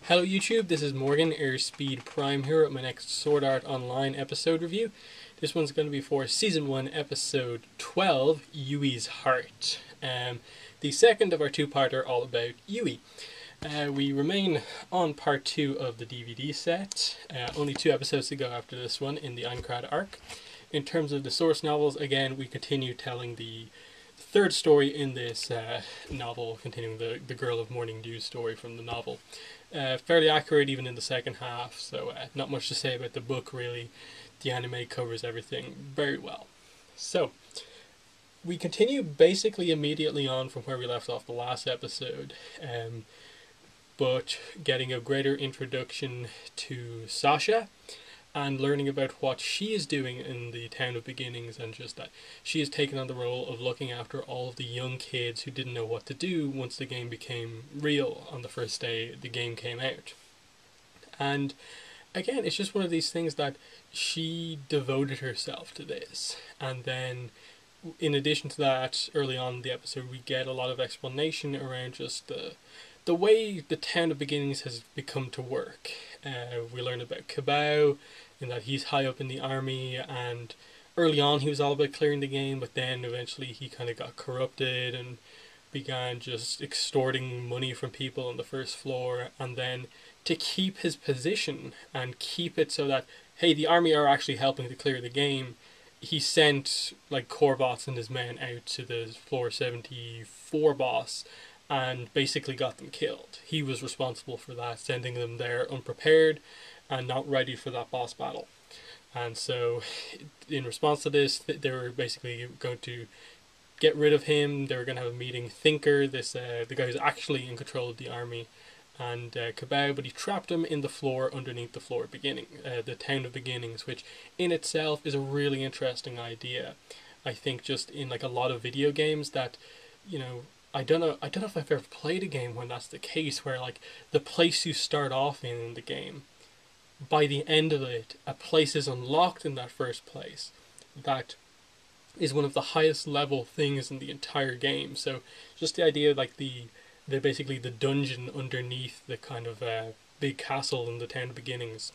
Hello YouTube, this is Morgan, Airspeed Prime here at my next Sword Art Online episode review. This one's going to be for Season 1, Episode 12, Yui's Heart. The second of our two-parter all about Yui. We remain on part 2 of the DVD set, only 2 episodes to go after this one in the Aincrad arc. In terms of the source novels, again, we continue telling the third story in this novel, continuing the Girl of Morning Dew story from the novel. Fairly accurate even in the second half, so not much to say about the book really. The anime covers everything very well. So, we continue basically immediately on from where we left off the last episode, but getting a greater introduction to Sasha, and learning about what she is doing in the Town of Beginnings, and just that she has taken on the role of looking after all of the young kids who didn't know what to do once the game became real on the first day the game came out. And again, it's just one of these things that she devoted herself to this. And then, in addition to that, early on in the episode, we get a lot of explanation around just the way the Town of Beginnings has become to work. We learn about Kabao, in that he's high up in the army, and early on he was all about clearing the game, but then eventually he kind of got corrupted and began just extorting money from people on the first floor. And then to keep his position and keep it so that, hey, the army are actually helping to clear the game, he sent like Corvots and his men out to the floor 74 boss and basically got them killed. He was responsible for that, sending them there unprepared and not ready for that boss battle. And so in response to this, they were basically going to get rid of him. They were going to have a meeting. Thinker, the guy who's actually in control of the army, and Kabao, but he trapped him in the floor underneath the floor beginning, the Town of Beginnings, which in itself is a really interesting idea. I think just in like a lot of video games that, you know, I don't know if I've ever played a game when that's the case, where like the place you start off in the game, by the end of it, a place is unlocked in that first place that is one of the highest level things in the entire game. So just the idea, like the basically the dungeon underneath the kind of big castle in the Town of Beginnings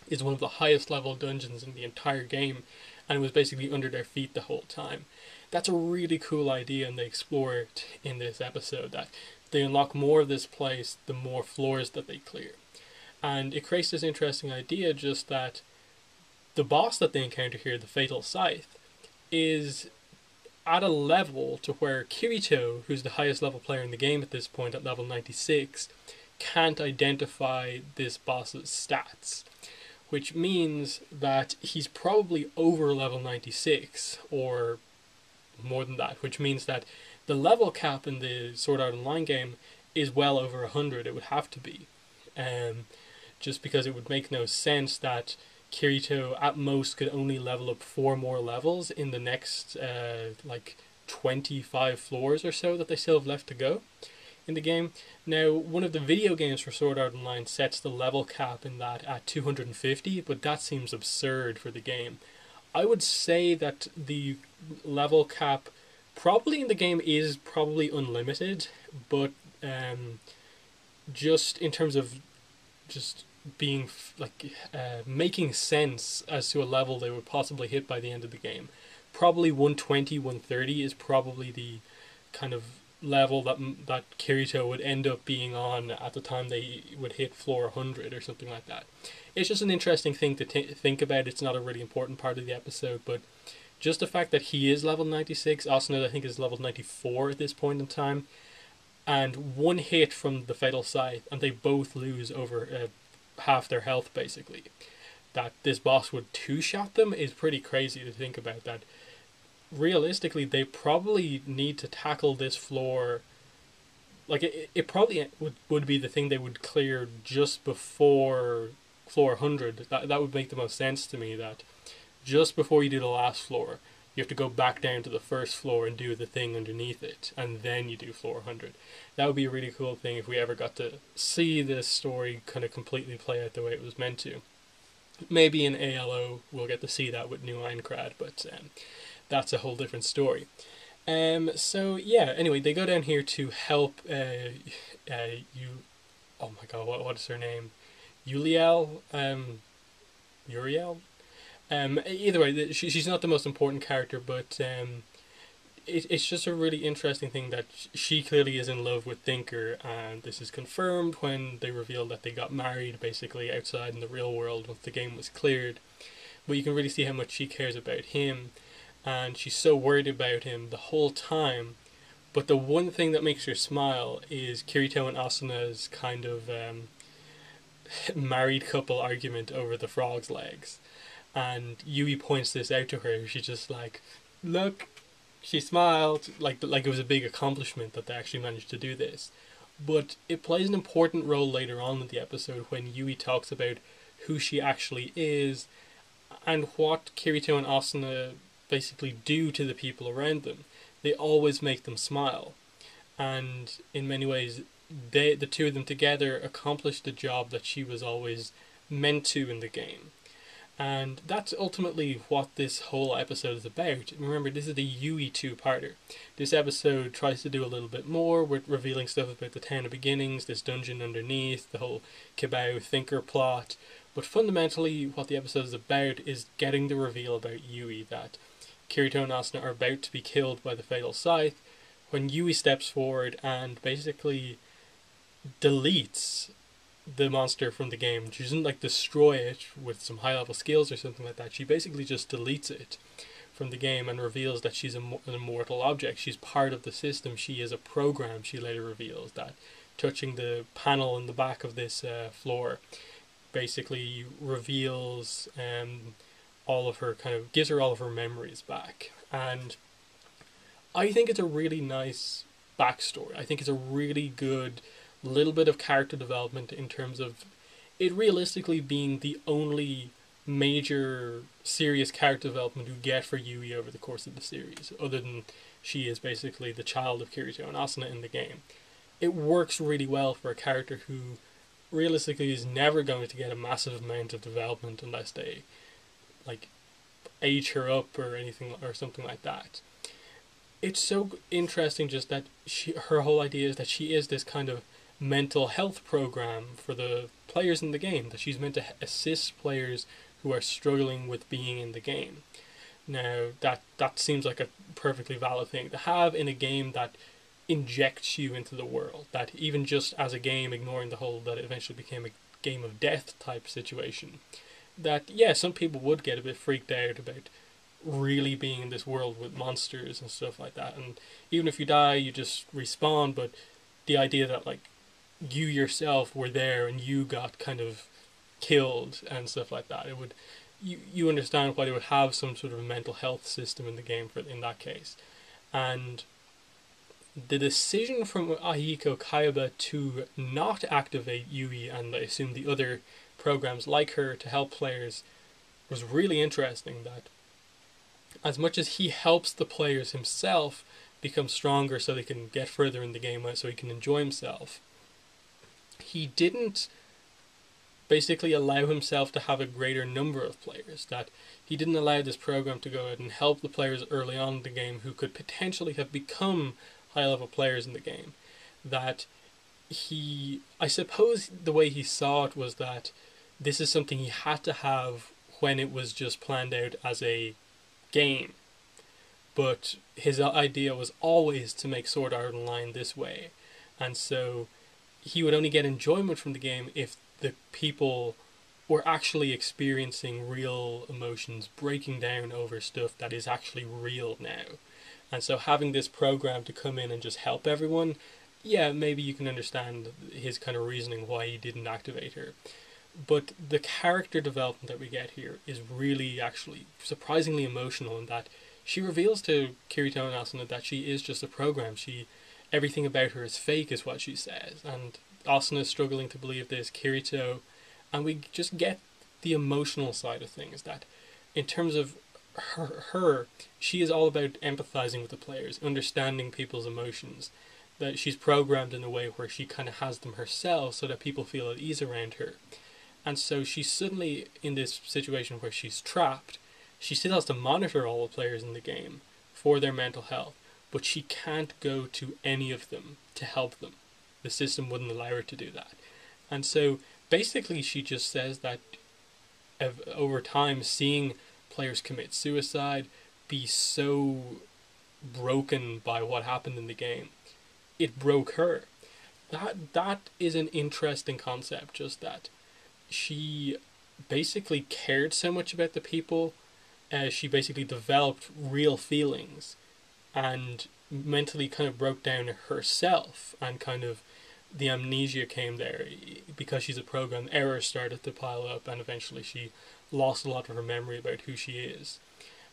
is one of the highest level dungeons in the entire game, and it was basically under their feet the whole time. That's a really cool idea, and they explore it in this episode, that they unlock more of this place the more floors that they clear. And it creates this interesting idea just that the boss that they encounter here, the Fatal Scythe, is at a level to where Kirito, who's the highest level player in the game at this point at level 96, can't identify this boss's stats. Which means that he's probably over level 96, or more than that, which means that the level cap in the Sword Art Online game is well over 100, it would have to be. Just because it would make no sense that Kirito at most could only level up 4 more levels in the next like 25 floors or so that they still have left to go in the game. Now, one of the video games for Sword Art Online sets the level cap in that at 250, but that seems absurd for the game. I would say that the level cap probably in the game is probably unlimited, but just in terms of just being like making sense as to a level they would possibly hit by the end of the game, probably 120, 130 is probably the kind of level that Kirito would end up being on at the time they would hit floor 100 or something like that. It's just an interesting thing to think about. It's not a really important part of the episode, but just the fact that he is level 96, Asuna I think is level 94 at this point in time, and one hit from the Fatal Scythe and they both lose over half their health basically, that this boss would two-shot them is pretty crazy to think about. That realistically they probably need to tackle this floor, like it probably would be the thing they would clear just before floor 100. That would make the most sense to me, that just before you do the last floor you have to go back down to the first floor and do the thing underneath it, and then you do floor 100. That would be a really cool thing if we ever got to see this story kind of completely play out the way it was meant to. Maybe in ALO we'll get to see that with new Aincrad, but that's a whole different story. So yeah, anyway, they go down here to help oh my god, what is her name? Uriel, Uriel. Either way, she's not the most important character, but it's just a really interesting thing that she clearly is in love with Thinker, and this is confirmed when they reveal that they got married basically outside in the real world once the game was cleared. But you can really see how much she cares about him, and she's so worried about him the whole time. But the one thing that makes her smile is Kirito and Asuna's kind of married couple argument over the frog's legs. And Yui points this out to her. She's just like, look, she smiled, like it was a big accomplishment that they actually managed to do this. But it plays an important role later on in the episode when Yui talks about who she actually is and what Kirito and Asuna basically do to the people around them. They always make them smile, and in many ways, the two of them together accomplish the job that she was always meant to in the game. And that's ultimately what this whole episode is about. Remember, this is the Yui two-parter. This episode tries to do a little bit more with revealing stuff about the Town of Beginnings, this dungeon underneath, the whole Kibao Thinker plot. But fundamentally, what the episode is about is getting the reveal about Yui, that Kirito and Asuna are about to be killed by the Fatal Scythe, when Yui steps forward and basically deletes the monster from the game. She doesn't like destroy it with some high level skills or something like that. She basically just deletes it from the game and reveals that she's an immortal object. She's part of the system. She is a program, she later reveals, that touching the panel in the back of this floor basically reveals all of her gives her all of her memories back. And I think it's a really nice backstory. I think it's a really good little bit of character development in terms of it realistically being the only major serious character development you get for Yui over the course of the series, other than she is basically the child of Kirito and Asuna in the game. It works really well for a character who realistically is never going to get a massive amount of development unless they like age her up or anything or something like that. It's so interesting just that her whole idea is that she is this kind of mental health program for the players in the game, that she's meant to assist players who are struggling with being in the game. Now, that seems like a perfectly valid thing to have in a game that injects you into the world, that even just as a game, ignoring the whole that it eventually became a game of death type situation, that, yeah, some people would get a bit freaked out about really being in this world with monsters and stuff like that, and even if you die, you just respawn, but the idea that, like, you yourself were there and you got kind of killed and stuff like that, it would, you understand why they would have some sort of mental health system in the game for in that case. And the decision from Ahiko Kayaba to not activate Yui and I assume the other programs like her to help players was really interesting, that as much as he helps the players himself become stronger so they can get further in the game, so he can enjoy himself, he didn't basically allow himself to have a greater number of players, that he didn't allow this program to go out and help the players early on in the game who could potentially have become high level players in the game. That he, I suppose the way he saw it was that this is something he had to have when it was just planned out as a game, but his idea was always to make Sword Art Online this way, and so he would only get enjoyment from the game if the people were actually experiencing real emotions, breaking down over stuff that is actually real now. And so having this program to come in and just help everyone, yeah, maybe you can understand his kind of reasoning why he didn't activate her. But the character development that we get here is really actually surprisingly emotional, in that she reveals to Kirito and Asuna that she is just a program. Everything about her is fake, is what she says. And Asuna is struggling to believe this, Kirito, and we just get the emotional side of things, that in terms of her, she is all about empathizing with the players, understanding people's emotions, that she's programmed in a way where she kind of has them herself so that people feel at ease around her. And so she's suddenly in this situation where she's trapped. She still has to monitor all the players in the game for their mental health, but she can't go to any of them to help them. The system wouldn't allow her to do that. And so basically she just says that over time, seeing players commit suicide, be so broken by what happened in the game, it broke her. That is an interesting concept. Just that she basically cared so much about the people, she basically developed real feelings, and mentally kind of broke down herself, and kind of the amnesia came there because she's a program. Errors started to pile up, and eventually she lost a lot of her memory about who she is.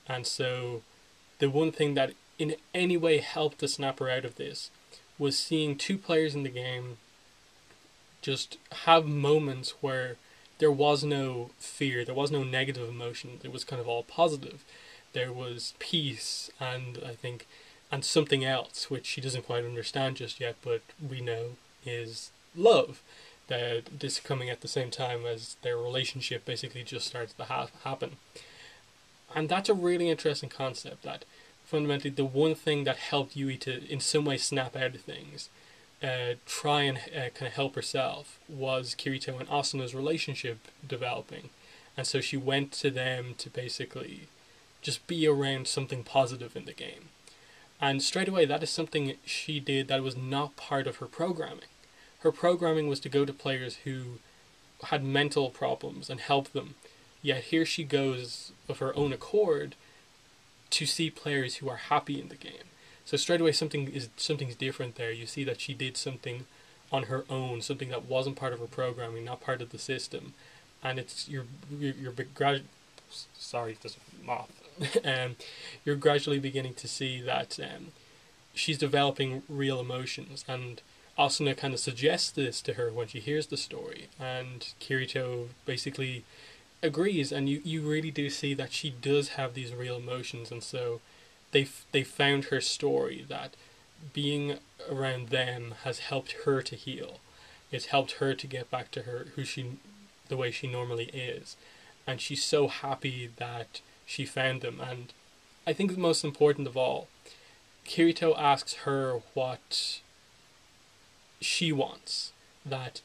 And so, the one thing that in any way helped to snap her out of this was seeing two players in the game just have moments where there was no fear, there was no negative emotion, it was kind of all positive. There was peace, and I think, and something else which she doesn't quite understand just yet, but we know is love. This coming at the same time as their relationship basically just starts to happen. And that's a really interesting concept, that fundamentally the one thing that helped Yui to in some way snap out of things, try and kind of help herself, was Kirito and Asuna's relationship developing. And so she went to them to basically just be around something positive in the game. And straight away, that is something she did that was not part of her programming. Her programming was to go to players who had mental problems and help them. Yet here she goes of her own accord to see players who are happy in the game. So straight away something's different there. You see that she did something on her own, something that wasn't part of her programming, not part of the system, and it's sorry, there's a moth. You're gradually beginning to see that she's developing real emotions, and Asuna kind of suggests this to her when she hears the story, and Kirito basically agrees, and you really do see that she does have these real emotions. And so they found her story, that being around them has helped her to heal. It's helped her to get back to the way she normally is, and she's so happy that she found them. And I think the most important of all, Kirito asks her what she wants, that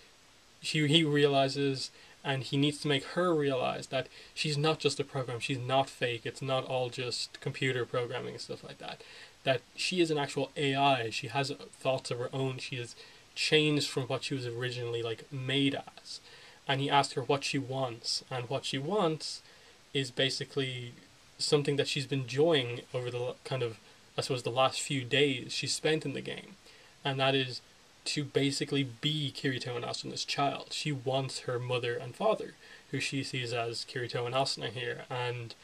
he realizes, and he needs to make her realize that she's not just a program, she's not fake, it's not all just computer programming and stuff like that. That she is an actual AI, she has thoughts of her own, she has changed from what she was originally made as. And he asked her what she wants, and what she wants is basically something that she's been enjoying over the kind of, I suppose, the last few days she spent in the game. And that is to basically be Kirito and Asuna's child. She wants her mother and father, who she sees as Kirito and Asuna here. And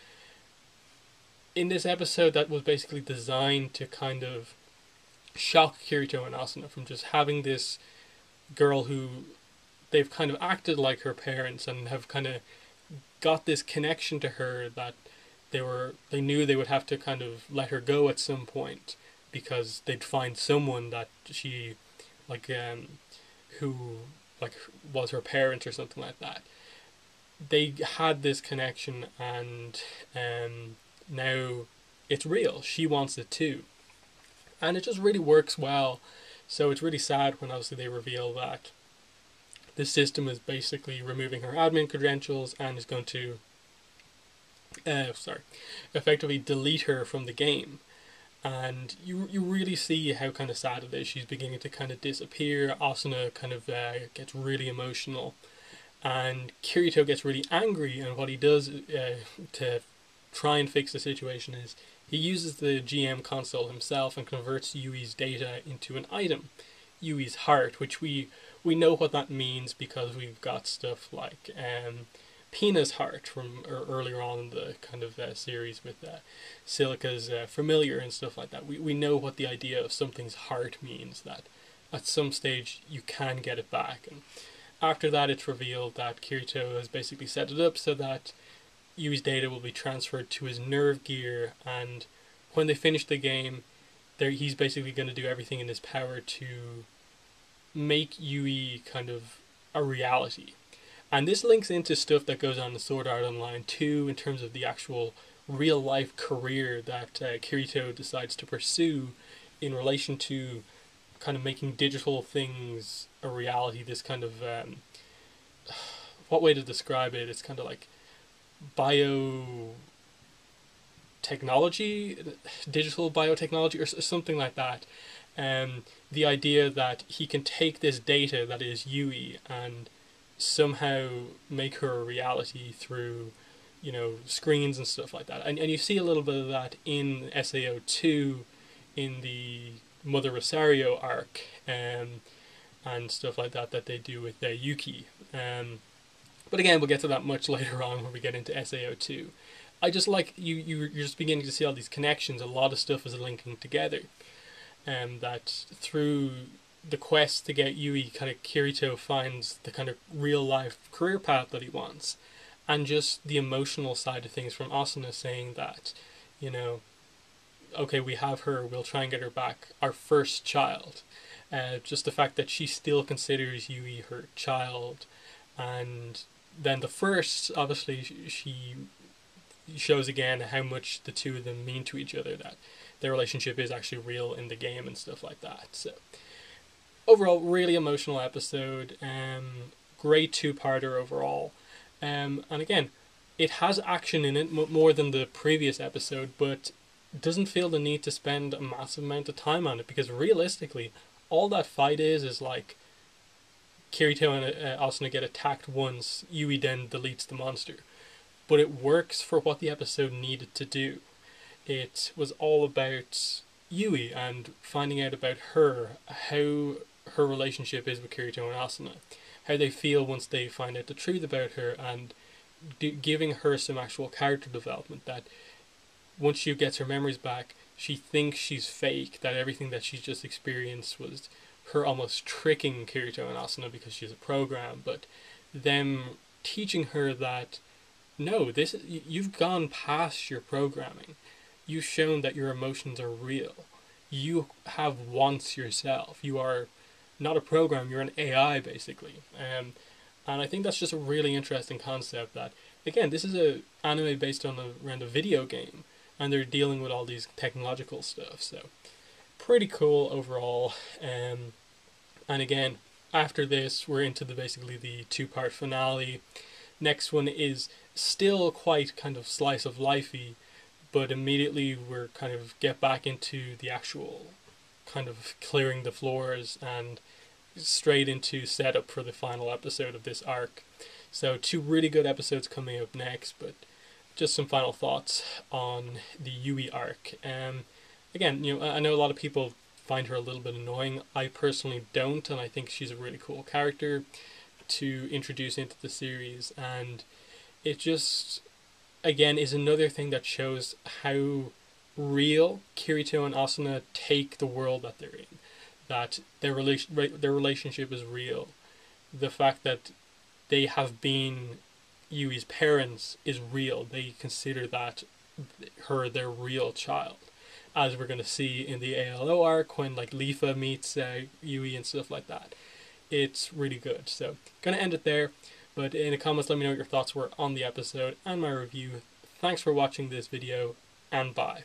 in this episode, that was basically designed to kind of shock Kirito and Asuna from just having this girl who they've kind of acted like her parents and have kind of got this connection to her, that they knew they would have to kind of let her go at some point because they'd find someone that she who was her parent or something like that. They had this connection, and now it's real. She wants it too, and it just really works well. So it's really sad when obviously they reveal that the system is basically removing her admin credentials and is going to effectively delete her from the game. And you really see how kind of sad it is. She's beginning to kind of disappear. Asuna kind of gets really emotional, and Kirito gets really angry. And what he does to try and fix the situation is he uses the GM console himself and converts Yui's data into an item, Yui's heart, which we know what that means because we've got stuff like Pina's heart from earlier on in the kind of series with Silica's familiar and stuff like that. We know what the idea of something's heart means, that at some stage you can get it back. And after that, it's revealed that Kirito has basically set it up so that Yui's data will be transferred to his nerve gear, and when they finish the game, he's basically going to do everything in his power to make Yui kind of a reality. And this links into stuff that goes on in Sword Art Online too, in terms of the actual real life career that Kirito decides to pursue in relation to kind of making digital things a reality. This kind of what way to describe it? It's kind of like biotechnology, digital biotechnology, or something like that. The idea that he can take this data that is Yui and somehow make her a reality through, screens and stuff like that. And you see a little bit of that in SAO2, in the Mother Rosario arc, and stuff like that they do with Yuki. But again, we'll get to that much later on when we get into SAO2. I just like you're just beginning to see all these connections. A lot of stuff is linking together. That through the quest to get Yui, kind of Kirito finds the kind of real life career path that he wants. And just the emotional side of things from Asuna saying that, okay, we have her, we'll try and get her back, our first child. Just the fact that she still considers Yui her child. And then the first, obviously, she shows again how much the two of them mean to each other, that their relationship is actually real in the game and stuff like that. So overall, really emotional episode. Great two-parter overall. And again, it has action in it more than the previous episode, but doesn't feel the need to spend a massive amount of time on it, because realistically, all that fight is like Kirito and Asuna get attacked once, Yui then deletes the monster. But it works for what the episode needed to do. It was all about Yui and finding out about her, how her relationship is with Kirito and Asuna, how they feel once they find out the truth about her, and giving her some actual character development, that once she gets her memories back, she thinks she's fake, that everything that she's just experienced was her almost tricking Kirito and Asuna because she's a program, but them teaching her that no, you've gone past your programming. You've shown that your emotions are real. You have wants yourself. You are not a program, you're an AI basically. And I think that's just a really interesting concept, that again, this is a anime based on around a video game, and they're dealing with all these technological stuff, so pretty cool overall. And again, after this we're into basically the two-part finale. Next one is still quite kind of slice of lifey, but immediately we're kind of get back into the actual kind of clearing the floors and straight into setup for the final episode of this arc. So two really good episodes coming up next, but just some final thoughts on the Yui arc. Again, I know a lot of people find her a little bit annoying. I personally don't, and I think she's a really cool character to introduce into the series, and it just again is another thing that shows how real Kirito and Asuna take the world that they're in, that their relationship is real. The fact that they have been Yui's parents is real. They consider that their real child, as we're going to see in the ALO arc when like Lifa meets Yui and stuff like that. It's really good. So, gonna end it there, but in the comments let me know what your thoughts were on the episode and my review. Thanks for watching this video, and bye.